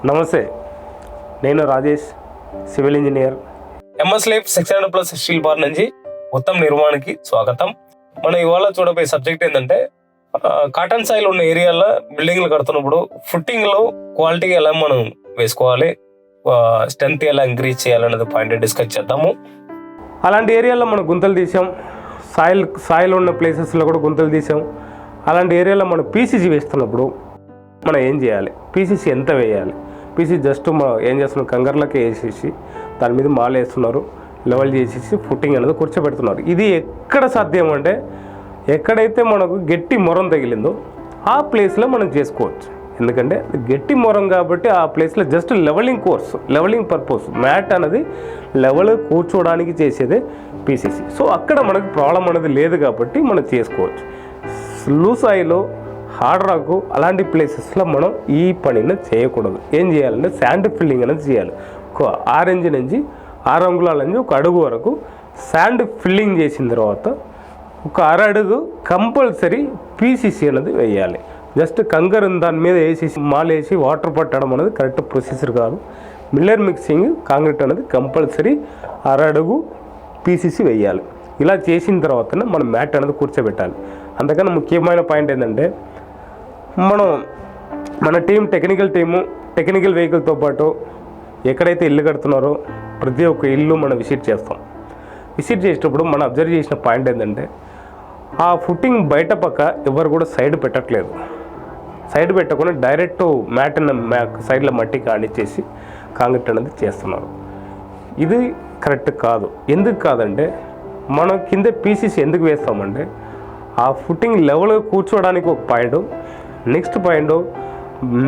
నమస్తే, నేను Rajesh, civil engineer. MS life 600+ steel bar నుంచి ఉత్తమ్ నిర్మాణానికి స్వాగతం. మనం ఇవాళ చూడబోయే సబ్జెక్ట్ ఏంటంటే కాటన్ సాయిల్ ఉన్న ఏరియాలో బిల్డింగ్లు కడుతున్నప్పుడు ఫుట్టింగ్ లో క్వాలిటీ ఎలా మనం వేసుకోవాలి, స్ట్రెంత్ ఎలా ఇంక్రీజ్ చేయాలనేది పాయింట్ డిస్కస్ చేద్దాము. అలాంటి ఏరియాలో మనం గుంతలు తీసాం, సాయిల్ ఉన్న ప్లేసెస్లో కూడా గుంతలు తీసాం. అలాంటి ఏరియాలో మనం పీసీసీ వేస్తున్నప్పుడు మనం ఏం చేయాలి, పీసీసీ ఎంత వేయాలి? పీసీసీ జస్ట్ మనం ఏం చేస్తున్నాం, కంగర్లకి వేసేసి దాని మీద మాల వేస్తున్నారు, లెవెల్ చేసేసి ఫుట్టింగ్ అనేది కూర్చోబెడుతున్నారు. ఇది ఎక్కడ సాధ్యం అంటే ఎక్కడైతే మనకు గట్టి మొరం తగిలిందో ఆ ప్లేస్లో మనం చేసుకోవచ్చు. ఎందుకంటే గట్టి మొరం కాబట్టి ఆ ప్లేస్లో జస్ట్ లెవెలింగ్ పర్పస్ మ్యాట్ అనేది లెవెల్ కూర్చోవడానికి చేసేదే పీసీసీ. సో అక్కడ మనకు ప్రాబ్లం అనేది లేదు కాబట్టి మనం చేసుకోవచ్చు. లూస్ ఆయిల్, హార్డ్ రాకు అలాంటి ప్లేసెస్లో మనం ఈ పనిని చేయకూడదు. ఏం చేయాలంటే శాండ్ ఫిల్లింగ్ అనేది చేయాలి. ఒక 6 ఇంచ్ నుంచి 6 అంగుళాల నుంచి 1 అడుగు వరకు శాండ్ ఫిల్లింగ్ చేసిన తర్వాత ఒక 1/2 అడుగు కంపల్సరీ పీసీసీ అనేది వేయాలి. జస్ట్ కంకర్ దాని మీద వేసేసి మాలేసి వాటర్ పట్టడం అనేది కరెక్ట్ ప్రొసీజర్ కాదు. మిల్లర్ మిక్సింగ్ కాంక్రీట్ అనేది కంపల్సరీ 1/2 అడుగు పీసీసీ వేయాలి. ఇలా చేసిన తర్వాతనే మనం మ్యాట్ అనేది కూర్చోబెట్టాలి. అంతకన్నా ముఖ్యమైన పాయింట్ ఏంటంటే మన టెక్నికల్ వెహికల్తో పాటు ఎక్కడైతే ఇల్లు కడుతున్నారో ప్రతి ఒక్క ఇల్లు మనం విజిట్ చేస్తాం. విజిట్ చేసేటప్పుడు మనం అబ్జర్వ్ చేసిన పాయింట్ ఏంటంటే ఆ ఫుట్టింగ్ బయట పక్క ఎవరు కూడా సైడ్ పెట్టట్లేదు. సైడ్ పెట్టకుండా డైరెక్ట్ మ్యాట్ సైడ్లో మట్టి కానిచ్చేసి కాంక్రీట్ అనేది చేస్తున్నారు. ఇది కరెక్ట్ కాదు. ఎందుకు కాదంటే మనం కింద పీసీసీ ఎందుకు వేస్తామంటే ఆ ఫుట్టింగ్ లెవెల్గా కూర్చోవడానికి ఒక పాయింట్, నెక్స్ట్ పాయింట్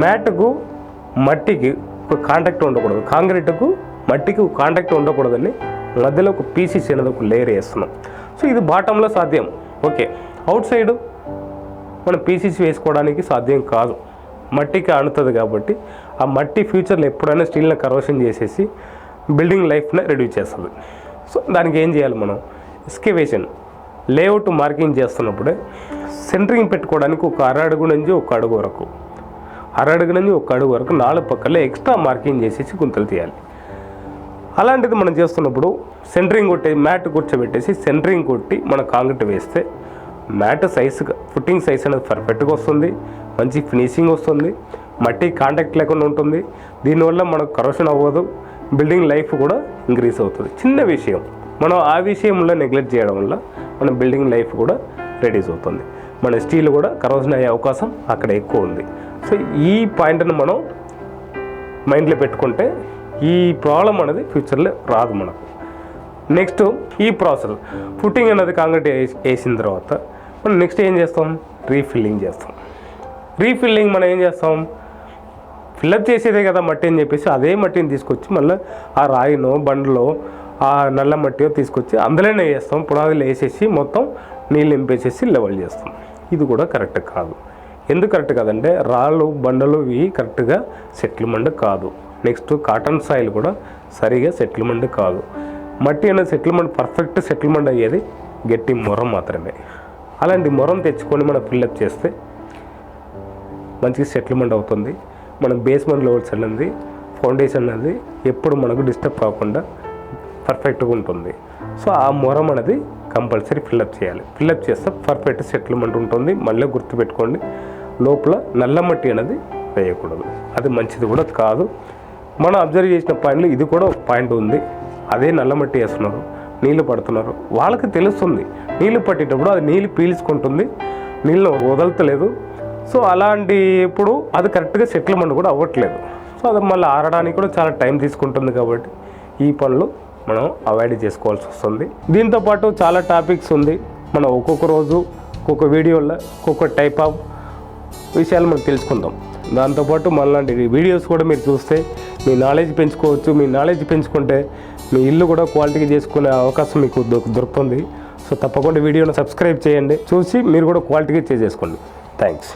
మ్యాట్కు మట్టికి ఒక కాంటాక్ట్ ఉండకూడదు, కాంక్రీట్కు మట్టికి ఒక కాంటాక్ట్ ఉండకూడదని మధ్యలో ఒక పీసీసీ అనేది ఒక లేయర్ వేస్తున్నాం. సో ఇది బాటంలో సాధ్యం. ఓకే, అవుట్ సైడ్ మనం పీసీసీ వేసుకోవడానికి సాధ్యం కాదు, మట్టికి ఆనుతుంది కాబట్టి ఆ మట్టి ఫ్యూచర్లో ఎప్పుడైనా స్టీల్ని కరోషన్ చేసేసి బిల్డింగ్ లైఫ్ని రెడ్యూస్ చేస్తుంది. సో దానికి ఏం చేయాలి, మనం ఎస్కేవేషన్ లేఅవుట్ మార్కింగ్ చేస్తున్నప్పుడే సెంటరింగ్ పెట్టుకోవడానికి ఒక 1/2 అడుగు నుంచి 1 అడుగు వరకు 1/2 అడుగు నుంచి 1 అడుగు వరకు 4 పక్కలే ఎక్స్ట్రా మార్కింగ్ చేసేసి గుంతలు తీయాలి. అలాంటిది మనం చేస్తున్నప్పుడు సెంటరింగ్ కొట్టి మ్యాట్ కూర్చోబెట్టేసి సెంటరింగ్ కొట్టి మన కాంక్రీట్ వేస్తే మ్యాట్ సైజుగా ఫుట్టింగ్ సైజ్ అనేది పర్ఫెక్ట్గా వస్తుంది, మంచి ఫినిషింగ్ వస్తుంది, మట్టి కాంటాక్ట్ లేకుండా ఉంటుంది. దీనివల్ల మనకు కరోషన్ అవ్వదు, బిల్డింగ్ లైఫ్ కూడా ఇంక్రీజ్ అవుతుంది. చిన్న విషయం, మనం ఆ విషయంలో నెగ్లెక్ట్ చేయడం వల్ల మన బిల్డింగ్ లైఫ్ కూడా రెడ్యూస్ అవుతుంది, మన స్టీల్ కూడా కరోషన్ అయ్యే అవకాశం అక్కడ ఎక్కువ ఉంది. సో ఈ పాయింట్ని మనం మైండ్లో పెట్టుకుంటే ఈ ప్రాబ్లం అనేది ఫ్యూచర్లో రాదు మనకు. నెక్స్ట్ ఈ ప్రాసెస్ ఫుట్టింగ్ అనేది కాంక్రీట్ వేసిన తర్వాత మనం నెక్స్ట్ ఏం చేస్తాం, రీఫిల్లింగ్ చేస్తాం. రీఫిల్లింగ్ మనం ఏం చేస్తాం, ఫిల్అప్ చేసేదే కదా మట్టి అని చెప్పేసి అదే మట్టిని తీసుకొచ్చి మళ్ళీ ఆ రాయినో బండ్లో ఆ నల్ల మట్టియో తీసుకొచ్చి అందులోనే వేస్తాం, పునాదులు వేసేసి మొత్తం నీళ్ళు నింపేసేసి లెవెల్ చేస్తాం. ఇది కూడా కరెక్ట్ కాదు. ఎందుకు కరెక్ట్ కాదంటే రాళ్ళు బండలు ఇవి కరెక్ట్గా సెటిల్మెంట్ కాదు. నెక్స్ట్ కాటన్ సాయిల్ కూడా సరిగా సెటిల్మెంట్ కాదు. మట్టి అనేది సెటిల్మెంట్ పర్ఫెక్ట్ సెటిల్మెంట్ అయ్యేది గట్టి మొరం మాత్రమే. అలాంటి మొరం తెచ్చుకొని మనం ఫిల్అప్ చేస్తే మంచిగా సెటిల్మెంట్ అవుతుంది. మన బేస్మెంట్ లెవెల్స్ అనేది ఫౌండేషన్ అనేది ఎప్పుడు మనకు డిస్టర్బ్ కాకుండా పర్ఫెక్ట్గా ఉంటుంది. సో ఆ మొరం అనేది కంపల్సరీ ఫిల్అప్ చేయాలి. ఫిల్అప్ చేస్తే పర్ఫెక్ట్ సెటిల్మెంట్ ఉంటుంది. మళ్ళీ గుర్తుపెట్టుకోండి, లోపల నల్ల మట్టి అనేది వేయకూడదు, అది మంచిది కూడా కాదు. మనం అబ్జర్వ్ చేసిన పాయింట్లు ఇది కూడా ఒక పాయింట్ ఉంది. అదే నల్ల మట్టి వేస్తున్నారు, నీళ్ళు పడుతున్నారు, వాళ్ళకి తెలుస్తుంది నీళ్ళు పట్టేటప్పుడు అది నీళ్ళు పీల్చుకుంటుంది, నీళ్ళు వదలతలేదు. సో అలాంటి ఇప్పుడు అది కరెక్ట్గా సెటిల్మెంట్ కూడా అవ్వట్లేదు. సో అది మళ్ళీ ఆరడానికి కూడా చాలా టైం తీసుకుంటుంది. కాబట్టి ఈ పనులు మనం అవాయిడ్ చేసుకోవాల్సి వస్తుంది. దీంతోపాటు చాలా టాపిక్స్ ఉంది. మనం ఒక్కొక్క రోజు ఒక్కొక్క వీడియోలో ఒక్కొక్క టైప్ ఆఫ్ విషయాలు మనం తెలుసుకుందాం. దాంతోపాటు మనలాంటి వీడియోస్ కూడా మీరు చూస్తే మీ నాలెడ్జ్ పెంచుకోవచ్చు. మీ నాలెడ్జ్ పెంచుకుంటే మీ ఇల్లు కూడా క్వాలిటీగా చేసుకునే అవకాశం మీకు దొరుకుతుంది. సో తప్పకుండా వీడియోని సబ్స్క్రైబ్ చేయండి, చూసి మీరు కూడా క్వాలిటీగా చేసుకోండి. థ్యాంక్స్.